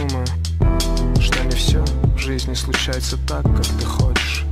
думаю, что не все в жизни случается так, как ты хочешь.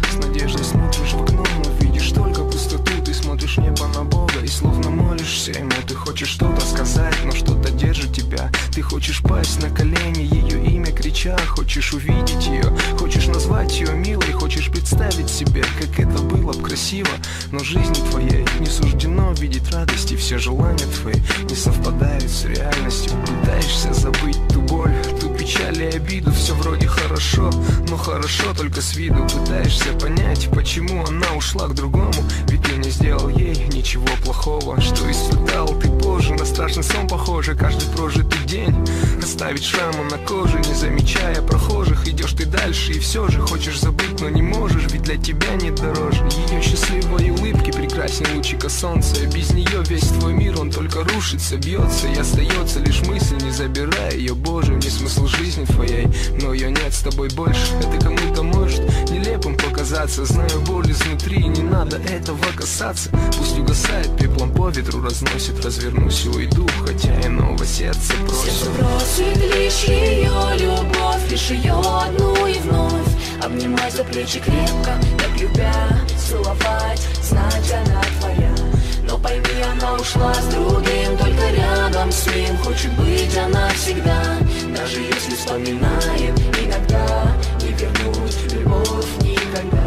С надеждой смотришь в окно, но видишь только пустоту. Ты смотришь в небо на Бога и словно молишься ему. Ты хочешь что-то сказать, но что-то держит тебя. Ты хочешь пасть на колени, ее имя крича. Хочешь увидеть ее, хочешь назвать ее милой. Хочешь представить себе, как это было б красиво. Но жизни твоей не суждено видеть радости. Все желания твои не совпадают с реальностью. Пытаешься забыть ту боль, ту печаль и обиду. Все вроде хорошо, но хорошо только с виду. Пытаешься понять, почему она ушла к другому. Ведь ты не сделал ей ничего плохого. Что испытал ты позже, на страшный сон похоже. Каждый прожитый день оставить шрамы на коже. Не замечая прохожих, идешь ты дальше. И все же хочешь забыть, но не можешь. Ведь для тебя нет дороже ее счастливой улыбки, прекрасней лучика солнца. Без нее весь твой мир, он только рушится, бьется. И остается лишь мысль, не забирая ее, Боже. Не смысл жизни твоей, но ее нет с тобой больше. Это кому-то может нелепым показаться. Знаю боль изнутри, не надо этого касаться. Пусть угасает пеплом по ветру разносит. Развернусь и уйду, хотя иного сердце просит. Сердце просит лишь ее любовь, лишь ее одну и вновь. Обнимать за плечи крепко, так любя, целовать, знать она твоя. Но пойми, она ушла с другим, только рядом с ним хочет быть она всегда. Даже если вспоминает иногда, не вернуть любовь никогда.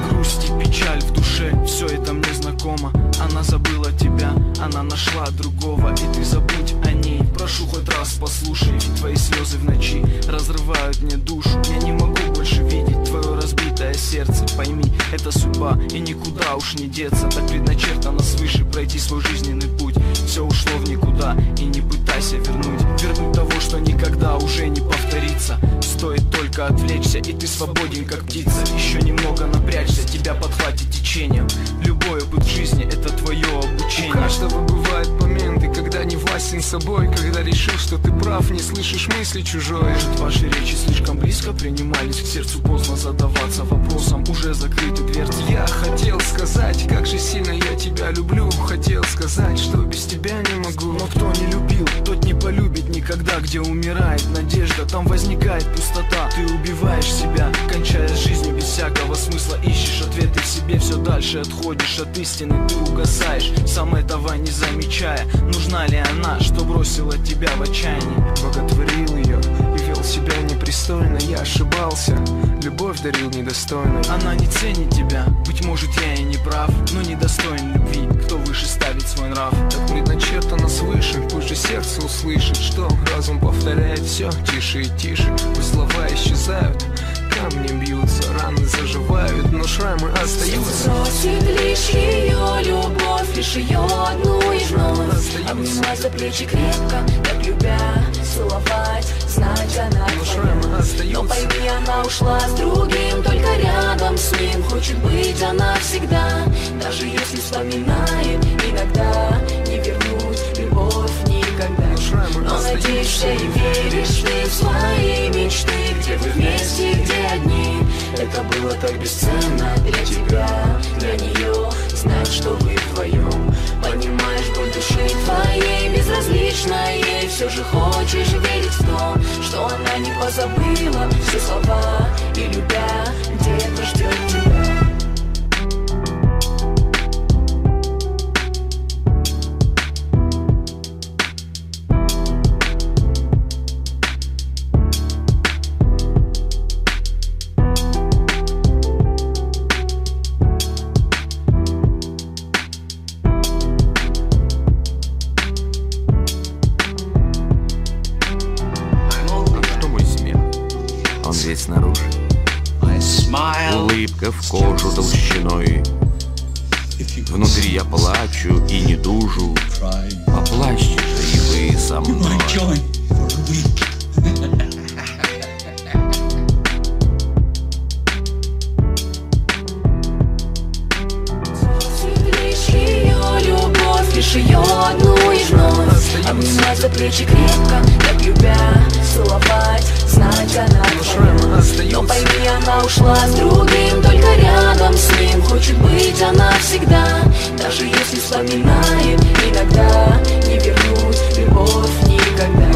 Грусть и печаль в душе, все это мне знакомо. Она забыла тебя, она нашла другого. И ты забудь о ней, прошу хоть раз послушай. Ведь твои слезы в ночи разрывают мне душу. Я не могу больше видеть твое разбитое сердце. Пойми, это судьба и никуда уж не деться. Так предначертано свыше пройти свой жизненный путь. Все ушло в никуда и не пытайся вернуть. Вернуть того, что никогда уже не повторится. Стоит только отвлечься, и ты свободен, как птица. Еще немного напрячься, тебя подхватит течением. Любой опыт в жизни — это твое обучение. У каждого бывают моменты, когда не властен собой. Когда решил, что ты прав, не слышишь мысли чужой. Может, ваши речи слишком близко принимались к сердцу, поздно задаваться вопросом, уже закрыты дверцы. Я хотел сказать, как же сильно я тебя люблю. Хотел сказать, что без тебя не могу. Но кто не любил, тот не полюбит никогда. Где умирает надежда, там возникает пустота. Ты убиваешь себя, кончая жизнью без всякого смысла. Ищешь ответы в себе, все дальше отходишь от истины. Ты угасаешь, сам этого не замечая. Нужна ли она, что бросила тебя в отчаянии? Боготворил ее и вел себя непристойно. Я ошибался, любовь дарил недостойной. Она не ценит тебя, быть может я и не прав, но недостоин любви, кто выше ставит свой нрав. Так предначертано свыше, пусть же сердце услышит, что разум повторяет все тише и тише. Пусть слова исчезают, камни бьются, раны заживают, но шрамы остаются. Просит лишь ее любовь, лишь ее одну и вновь. Обнимать за плечи крепко, так любя, целовать, знать она твоя. Но пойми, она ушла с другим, только рядом с ним хочет быть она всегда. Даже если вспоминает иногда, не вернуть любовь никогда. Но надеешься и веришь ты в свои мечты, где вы вместе, где одни. Это было так бесценно для тебя, для нее. Знать, что вы вдвоем, понимаешь боль души твоей, безразлично ей. Все же хочешь верить в то, что она не позабыла все слова и любя, где-то ждет тебя. Ведь снаружи улыбка в кожу толщиной. Внутри я плачу и не дужу. Поплачьте же и вы со мной. Лишь ее одну и вновь. Обнимать за плечи крепко, так любя, целовать, знать она твоя. она ушла с другим, только рядом с ним хочет быть она всегда. Даже если вспоминает иногда, не вернуть любовь никогда.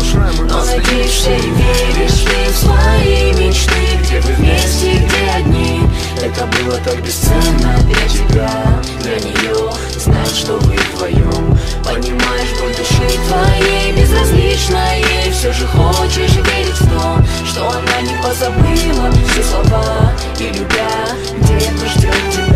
Но надеешься и веришь ты в свои мечты, где вы вместе, где одни. Это было так бесценно для тебя, для нее. Знает, что вы вдвоем, понимаешь боль души твоей, безразлично ей. Все же хочешь верить в то, что она не позабыла все слова, и любя где-то ждет тебя.